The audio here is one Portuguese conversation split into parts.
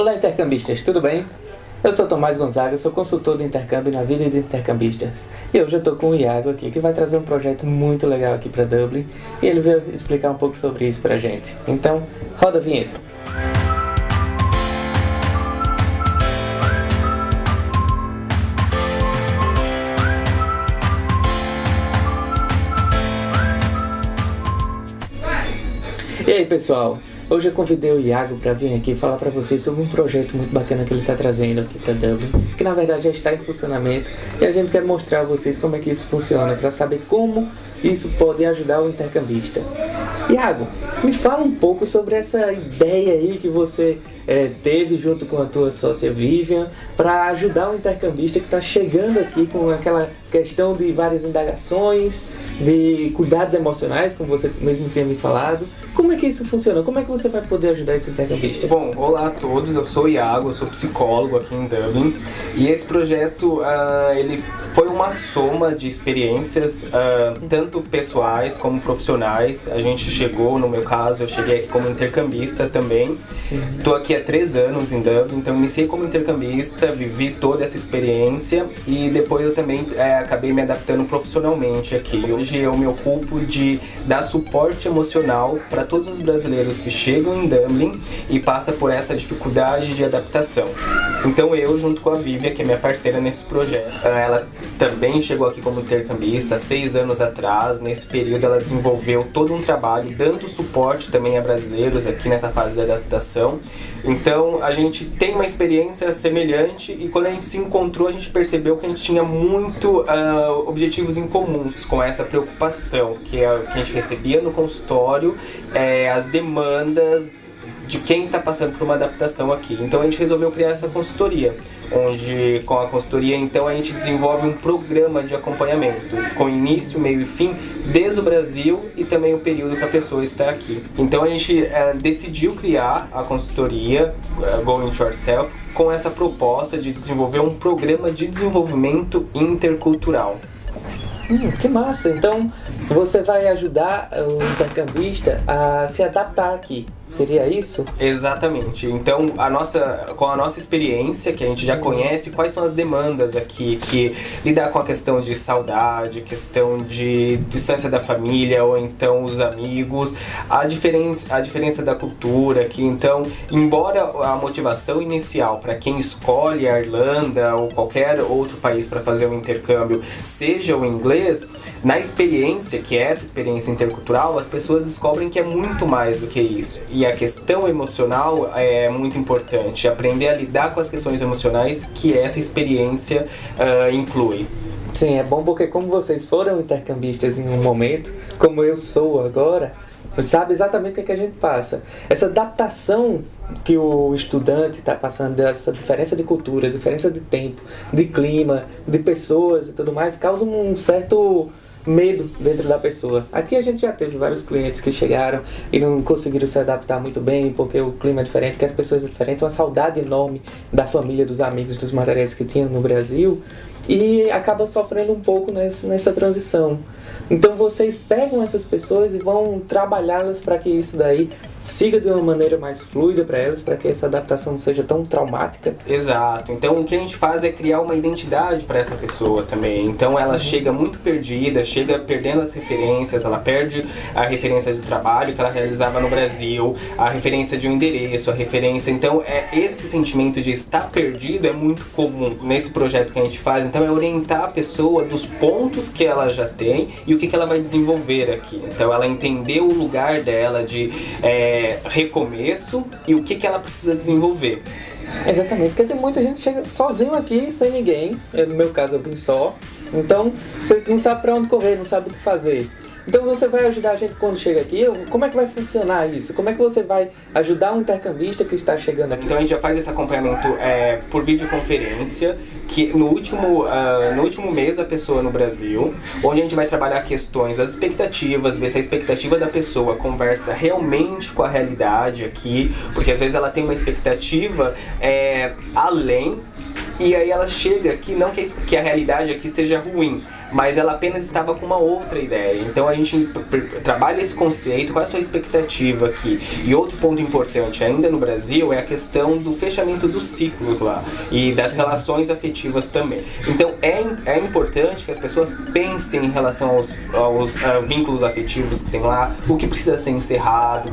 Olá, intercambistas, tudo bem? Eu sou Tomás Gonzaga, sou consultor de intercâmbio na vida de intercambistas. E hoje eu estou com o Iago aqui, que vai trazer um projeto muito legal aqui para Dublin. E ele veio explicar um pouco sobre isso pra gente. Então, roda a vinheta. E aí, pessoal? Hoje eu convidei o Iago para vir aqui falar para vocês sobre um projeto muito bacana que ele está trazendo aqui para Dublin, que na verdade já está em funcionamento, e a gente quer mostrar a vocês como é que isso funciona, para saber como isso pode ajudar o intercambista. Iago, me fala um pouco sobre essa ideia aí que você teve junto com a tua sócia Vivian para ajudar o intercambista que está chegando aqui com aquela questão de várias indagações, de cuidados emocionais, como você mesmo tinha me falado. Como é que isso funciona? Como é que você vai poder ajudar esse intercambista? Bom, olá a todos, eu sou o Iago, eu sou psicólogo aqui em Dublin, e esse projeto ele foi uma soma de experiências, tanto pessoais como profissionais. A gente chegou, no meu caso, eu cheguei aqui como intercambista também. Estou aqui há 3 anos em Dublin, então iniciei como intercambista, vivi toda essa experiência e depois eu também acabei me adaptando profissionalmente aqui. Hoje eu me ocupo de dar suporte emocional para todos os brasileiros que chegam em Dublin e passam por essa dificuldade de adaptação. Então eu, junto com a Vivian, que é minha parceira nesse projeto, ela também chegou aqui como intercambista há 6 anos atrás. Nesse período ela desenvolveu todo um trabalho dando suporte também a brasileiros aqui nessa fase de adaptação. Então a gente tem uma experiência semelhante e quando a gente se encontrou a gente percebeu que a gente tinha muito objetivos em comum com essa preocupação que a gente recebia no consultório, as demandas de quem está passando por uma adaptação aqui. Então a gente resolveu criar essa consultoria, onde com a consultoria então a gente desenvolve um programa de acompanhamento com início, meio e fim desde o Brasil e também o período que a pessoa está aqui. Então a gente decidiu criar a consultoria Going to Yourself com essa proposta de desenvolver um programa de desenvolvimento intercultural. Que massa! Então você vai ajudar o intercambista a se adaptar aqui, seria isso? Exatamente. Então com a nossa experiência, que a gente já conhece, quais são as demandas aqui, que lidar com a questão de saudade, questão de distância da família ou então os amigos, a diferença da cultura, que então, embora a motivação inicial para quem escolhe a Irlanda ou qualquer outro país para fazer um intercâmbio seja o inglês, na experiência, que é essa experiência intercultural, as pessoas descobrem que é muito mais do que isso. E a questão emocional é muito importante, aprender a lidar com as questões emocionais que essa experiência inclui. Sim, é bom porque como vocês foram intercambistas em um momento, como eu sou agora, sabe exatamente o que a gente passa. Essa adaptação que o estudante está passando, essa diferença de cultura, diferença de tempo, de clima, de pessoas e tudo mais, causa um certo medo dentro da pessoa. Aqui a gente já teve vários clientes que chegaram e não conseguiram se adaptar muito bem porque o clima é diferente, que as pessoas são diferentes, uma saudade enorme da família, dos amigos, dos materiais que tinham no Brasil e acaba sofrendo um pouco nessa transição. Então vocês pegam essas pessoas e vão trabalhá-las para que isso daí siga de uma maneira mais fluida para elas, para que essa adaptação não seja tão traumática. Exato. Então o que a gente faz é criar uma identidade para essa pessoa também. Então ela chega muito perdida, chega perdendo as referências, ela perde a referência do trabalho que ela realizava no Brasil, a referência de um endereço, a referência. Então esse sentimento de estar perdido é muito comum nesse projeto que a gente faz. Então é orientar a pessoa dos pontos que ela já tem e o que ela vai desenvolver aqui. Então ela entender o lugar dela de recomeço e o que ela precisa desenvolver. Exatamente, porque tem muita gente que chega sozinho aqui, sem ninguém. No meu caso eu vim só. Então você não sabe para onde correr, não sabe o que fazer. Então você vai ajudar a gente quando chega aqui? Como é que vai funcionar isso? Como é que você vai ajudar um intercambista que está chegando aqui? Então a gente já faz esse acompanhamento por videoconferência, que no último mês da pessoa no Brasil, onde a gente vai trabalhar questões, as expectativas, ver se a expectativa da pessoa conversa realmente com a realidade aqui, porque às vezes ela tem uma expectativa além, e aí ela chega aqui, não que a realidade aqui seja ruim, mas ela apenas estava com uma outra ideia. Então a gente trabalha esse conceito, qual é a sua expectativa aqui. E outro ponto importante ainda no Brasil é a questão do fechamento dos ciclos lá e das relações afetivas também. Então é importante que as pessoas pensem em relação aos vínculos afetivos que tem lá, o que precisa ser encerrado,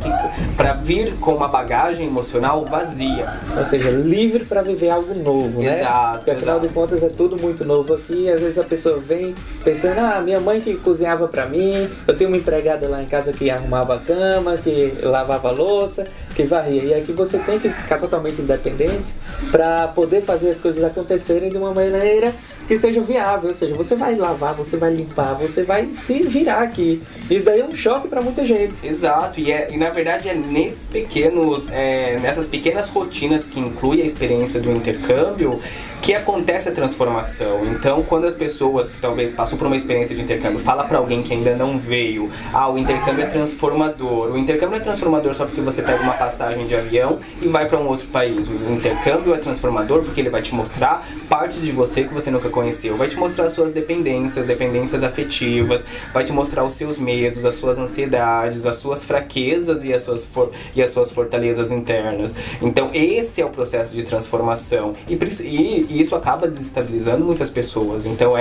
para vir com uma bagagem emocional vazia. Ou seja, livre para viver algo novo, né? Exato. Porque afinal de contas é tudo muito novo aqui, e às vezes a pessoa vem pensando, minha mãe que cozinhava para mim, eu tenho uma empregada lá em casa que arrumava a cama, que lavava a louça, que varria. E aqui você tem que ficar totalmente independente para poder fazer as coisas acontecerem de uma maneira que seja viável. Ou seja, você vai lavar, você vai limpar, você vai se virar aqui. Isso daí é um choque para muita gente. Exato, e na verdade é nessas pequenas rotinas que inclui a experiência do intercâmbio que acontece a transformação. Então, quando as pessoas que talvez passou por uma experiência de intercâmbio fala para alguém que ainda não veio, o intercâmbio é transformador. O intercâmbio não é transformador só porque você pega uma passagem de avião e vai para um outro país. O intercâmbio é transformador porque ele vai te mostrar partes de você que você nunca conheceu, vai te mostrar as suas dependências afetivas, vai te mostrar os seus medos, as suas ansiedades, as suas fraquezas e as suas fortalezas internas. Então, esse é o processo de transformação. E isso acaba desestabilizando muitas pessoas. Então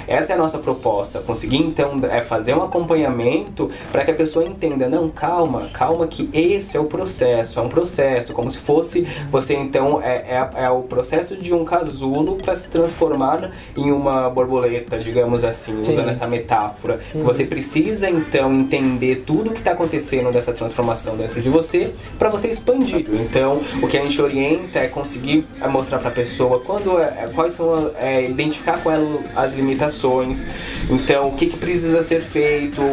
essa é a nossa proposta, conseguir então fazer um acompanhamento para que a pessoa entenda, não, calma que esse é o processo, é um processo, como se fosse você então é o processo de um casulo para se transformar em uma borboleta, digamos assim, Sim. usando essa metáfora. Você precisa então entender tudo o que está acontecendo dessa transformação dentro de você para você expandir. Então o que a gente orienta é conseguir mostrar para a pessoa quais são identificar com ela as limitações, então o que precisa ser feito,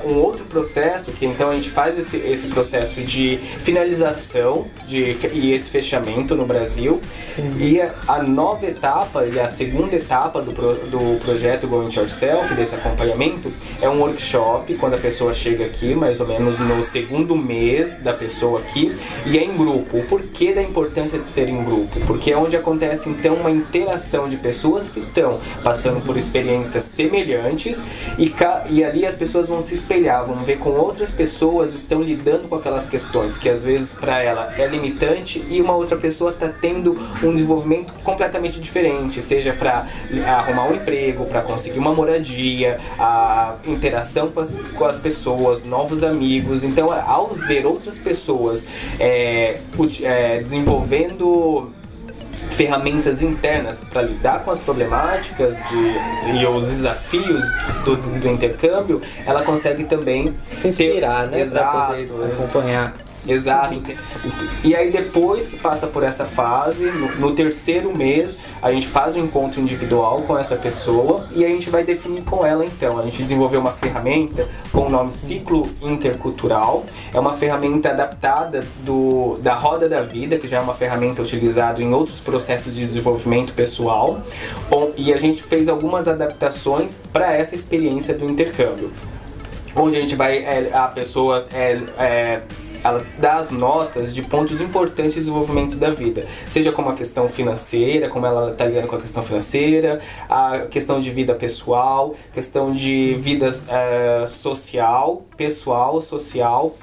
um outro processo que então a gente faz esse processo de finalização e esse fechamento no Brasil. Sim. E a nova etapa e a segunda etapa do projeto Go Into Yourself, desse acompanhamento, é um workshop quando a pessoa chega aqui, mais ou menos no segundo mês da pessoa aqui, e é em grupo. O porquê da importância de ser em grupo? Porque é onde acontece então uma interação de pessoas que estão passando por experiências semelhantes e ali as pessoas vão se espelhar, vão ver como outras pessoas estão lidando com aquelas questões que às vezes para ela é limitante e uma outra pessoa está tendo um desenvolvimento completamente diferente, seja para arrumar um emprego, para conseguir uma moradia, a interação com as pessoas, novos amigos. Então, ao ver outras pessoas desenvolvendo ferramentas internas para lidar com as problemáticas e os desafios do intercâmbio, ela consegue também se inspirar, né? Exato, para poder acompanhar. Exato. E aí depois que passa por essa fase, no terceiro mês, a gente faz um encontro individual com essa pessoa e a gente vai definir com ela então. A gente desenvolveu uma ferramenta com o nome Ciclo Intercultural. É uma ferramenta adaptada da Roda da Vida, que já é uma ferramenta utilizada em outros processos de desenvolvimento pessoal. E a gente fez algumas adaptações para essa experiência do intercâmbio. Onde a gente vai, a pessoa ela dá as notas de pontos importantes de desenvolvimento da vida, seja como a questão financeira, como ela está lidando com a questão financeira, a questão de vida pessoal, questão de vida pessoal, social.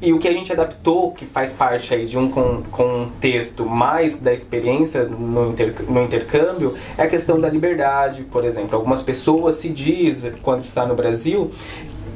E o que a gente adaptou, que faz parte aí de um contexto mais da experiência no intercâmbio, é a questão da liberdade. Por exemplo, algumas pessoas se dizem, quando está no Brasil,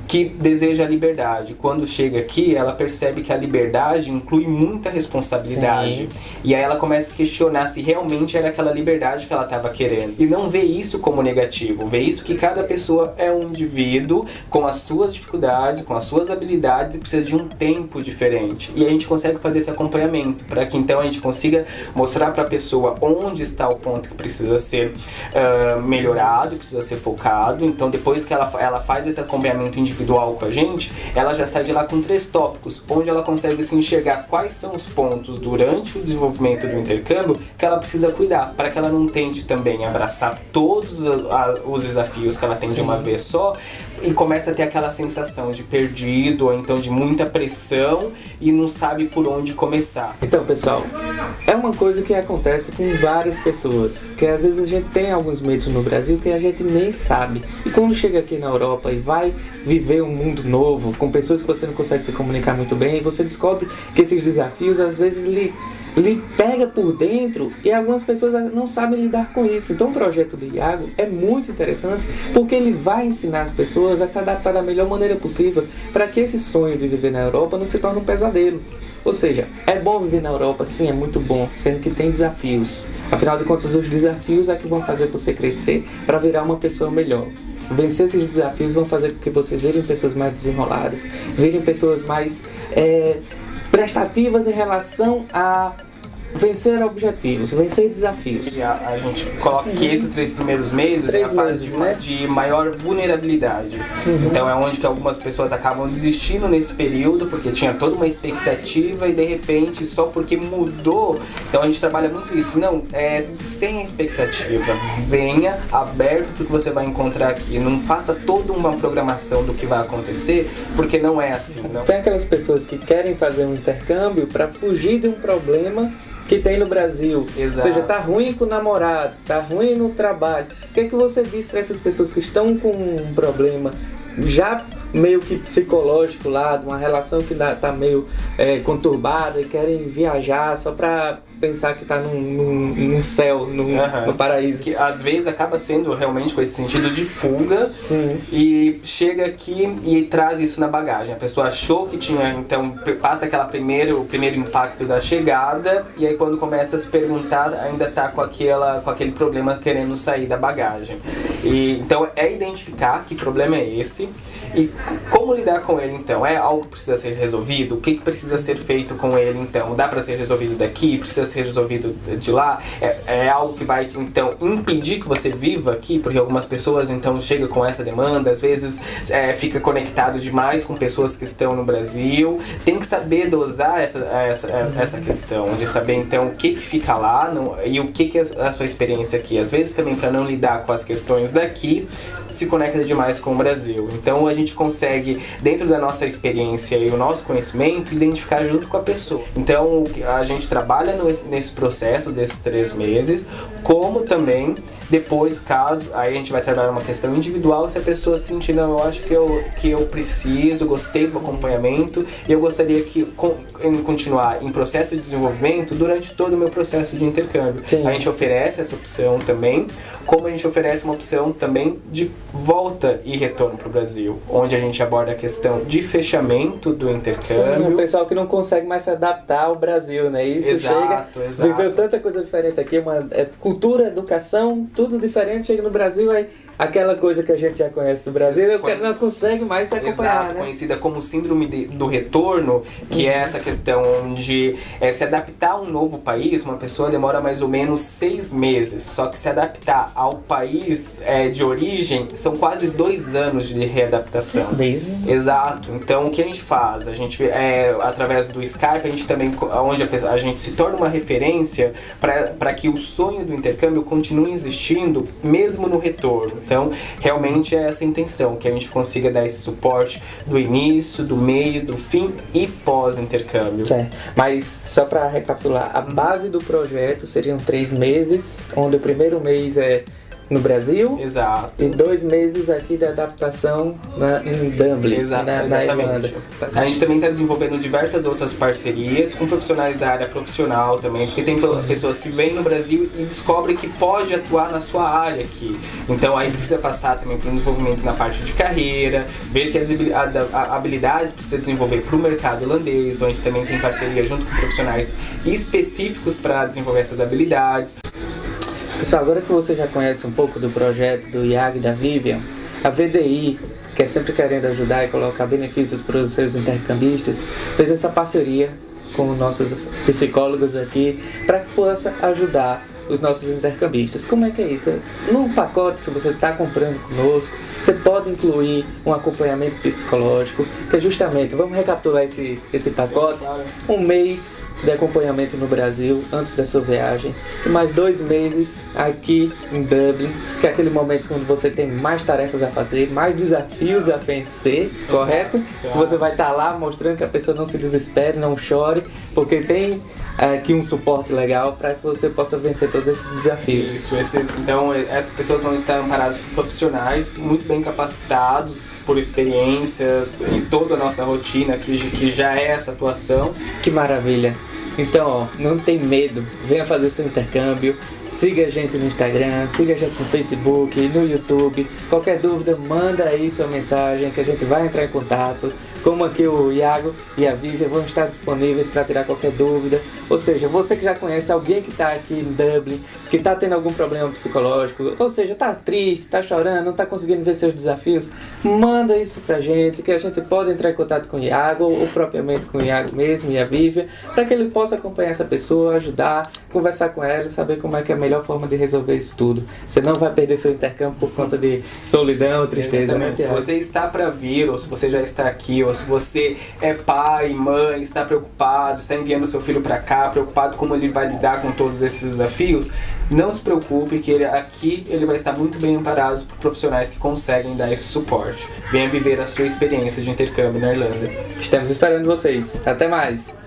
que deseja a liberdade. Quando chega aqui, ela percebe que a liberdade inclui muita responsabilidade. Sim. E aí ela começa a questionar se realmente era aquela liberdade que ela estava querendo. E não vê isso como negativo, vê isso que cada pessoa é um indivíduo com as suas dificuldades, com as suas habilidades e precisa de um tempo diferente. E a gente consegue fazer esse acompanhamento para que então a gente consiga mostrar para a pessoa onde está o ponto que precisa ser melhorado, precisa ser focado. Então depois que ela faz esse acompanhamento individual com a gente, ela já sai de lá com 3 tópicos, onde ela consegue se enxergar quais são os pontos durante o desenvolvimento do intercâmbio que ela precisa cuidar, para que ela não tente também abraçar todos os desafios que ela tem de uma vez só, e começa a ter aquela sensação de perdido, ou então de muita pressão e não sabe por onde começar. Então, pessoal, é uma coisa que acontece com várias pessoas, que às vezes a gente tem alguns medos no Brasil que a gente nem sabe. E quando chega aqui na Europa e vai viver um mundo novo, com pessoas que você não consegue se comunicar muito bem, e você descobre que esses desafios às vezes lhe pega por dentro e algumas pessoas não sabem lidar com isso. Então o projeto do Iago é muito interessante porque ele vai ensinar as pessoas a se adaptar da melhor maneira possível para que esse sonho de viver na Europa não se torne um pesadelo. Ou seja, é bom viver na Europa, sim, é muito bom, sendo que tem desafios. Afinal de contas, os desafios é que vão fazer você crescer para virar uma pessoa melhor. Vencer esses desafios vão fazer com que vocês virem pessoas mais desenroladas, virem pessoas mais prestativas em relação a vencer objetivos, vencer desafios. A gente coloca que esses 3 primeiros meses é a fase de maior vulnerabilidade. Então é onde que algumas pessoas acabam desistindo nesse período, porque tinha toda uma expectativa e de repente, só porque mudou, então a gente trabalha muito isso. Não, sem a expectativa. Venha aberto para o que você vai encontrar aqui. Não faça toda uma programação do que vai acontecer, porque não é assim. Não. Tem aquelas pessoas que querem fazer um intercâmbio para fugir de um problema que tem no Brasil. Exato. Ou seja, tá ruim com o namorado, tá ruim no trabalho. O que é que você diz para essas pessoas que estão com um problema já meio que psicológico lá, de uma relação que tá meio conturbada e querem viajar só para pensar que tá num céu, no paraíso? Que às vezes acaba sendo realmente com esse sentido de fuga. Sim. E chega aqui e traz isso na bagagem. A pessoa achou que tinha, então passa o primeiro impacto da chegada e aí quando começa a se perguntar ainda tá com aquele problema querendo sair da bagagem. Então é identificar que problema é esse e como lidar com ele então. É algo que precisa ser resolvido? O que precisa ser feito com ele então? Dá para ser resolvido daqui? Precisa ser resolvido de lá? É algo que vai então impedir que você viva aqui? Porque algumas pessoas então chegam com essa demanda, às vezes fica conectado demais com pessoas que estão no Brasil. Tem que saber dosar essa questão, de saber então o que fica lá e o que é a sua experiência aqui. Às vezes também para não lidar com as questões daqui, se conecta demais com o Brasil. Então a gente consegue, dentro da nossa experiência e o nosso conhecimento, identificar junto com a pessoa. Então a gente trabalha nesse processo desses 3 meses, como também depois, aí a gente vai trabalhar uma questão individual, se a pessoa sentir, não, eu acho que eu preciso, gostei do acompanhamento e eu gostaria que continuar em processo de desenvolvimento durante todo o meu processo de intercâmbio. Sim. A gente oferece essa opção também, como a gente oferece uma opção também de volta e retorno para o Brasil, onde a gente aborda a questão de fechamento do intercâmbio. Sim, o pessoal que não consegue mais se adaptar ao Brasil, né? Isso exato. Viveu tanta coisa diferente aqui, cultura, educação, tudo diferente, chega no Brasil, aí aquela coisa que a gente já conhece do Brasil, não consegue mais se acompanhar, exato, né? Conhecida como síndrome do retorno, que é essa questão de se adaptar a um novo país. Uma pessoa demora mais ou menos 6 meses, só que se adaptar ao país de origem são quase 2 anos de readaptação. É mesmo? Exato. Então o que a gente faz? A gente, através do Skype, a gente também, onde a gente se torna uma referência para que o sonho do intercâmbio continue existindo mesmo no retorno. Então, realmente é essa a intenção, que a gente consiga dar esse suporte do início, do meio, do fim e pós-intercâmbio. Certo. Mas, só para recapitular, a base do projeto seriam 3 meses, onde o primeiro mês é no Brasil. Exato. E 2 meses aqui de adaptação em Dublin, na Irlanda. A gente também está desenvolvendo diversas outras parcerias com profissionais da área profissional também, porque tem pessoas que vêm no Brasil e descobrem que pode atuar na sua área aqui. Então aí precisa passar também por um desenvolvimento na parte de carreira, ver que as habilidades precisa desenvolver para o mercado holandês. Então a gente também tem parceria junto com profissionais específicos para desenvolver essas habilidades. Pessoal, agora que você já conhece um pouco do projeto do Iago e da Vivian, a VDI, que é sempre querendo ajudar e colocar benefícios para os seus intercambistas, fez essa parceria com nossos psicólogos aqui para que possa ajudar os nossos intercambistas. Como é que é isso? Num pacote que você está comprando conosco, você pode incluir um acompanhamento psicológico, que é justamente, vamos recapitular esse pacote, Sim, claro. um mês de acompanhamento no Brasil antes da sua viagem e mais 2 meses aqui em Dublin, que é aquele momento quando você tem mais tarefas a fazer, mais desafios a vencer, correto? Exato. Você vai estar lá mostrando que a pessoa não se desespere, não chore, porque tem aqui um suporte legal para que você possa vencer todos esses desafios. Isso, então essas pessoas vão estar amparadas por profissionais muito bem capacitados, por experiência em toda a nossa rotina, que já é essa atuação. Que maravilha! Então, ó, não tem medo, venha fazer seu intercâmbio, siga a gente no Instagram, siga a gente no Facebook, no YouTube. Qualquer dúvida, manda aí sua mensagem que a gente vai entrar em contato. Como aqui o Iago e a Vivian vão estar disponíveis para tirar qualquer dúvida. Ou seja, você que já conhece alguém que está aqui em Dublin, que está tendo algum problema psicológico, ou seja, está triste, está chorando, não está conseguindo ver seus desafios, manda isso pra gente, que a gente pode entrar em contato com o Iago, ou propriamente com o Iago mesmo e a Vivian, para que ele possa acompanhar essa pessoa, ajudar, conversar com ela e saber como é que é a melhor forma de resolver isso tudo. Você não vai perder seu intercâmbio por conta de solidão ou tristeza, né? Se você está para vir, ou se você já está aqui, ou se você é pai, mãe, está preocupado, está enviando seu filho para cá, preocupado como ele vai lidar com todos esses desafios, não se preocupe que aqui ele vai estar muito bem amparado por profissionais que conseguem dar esse suporte. Venha viver a sua experiência de intercâmbio na Irlanda. Estamos esperando vocês. Até mais!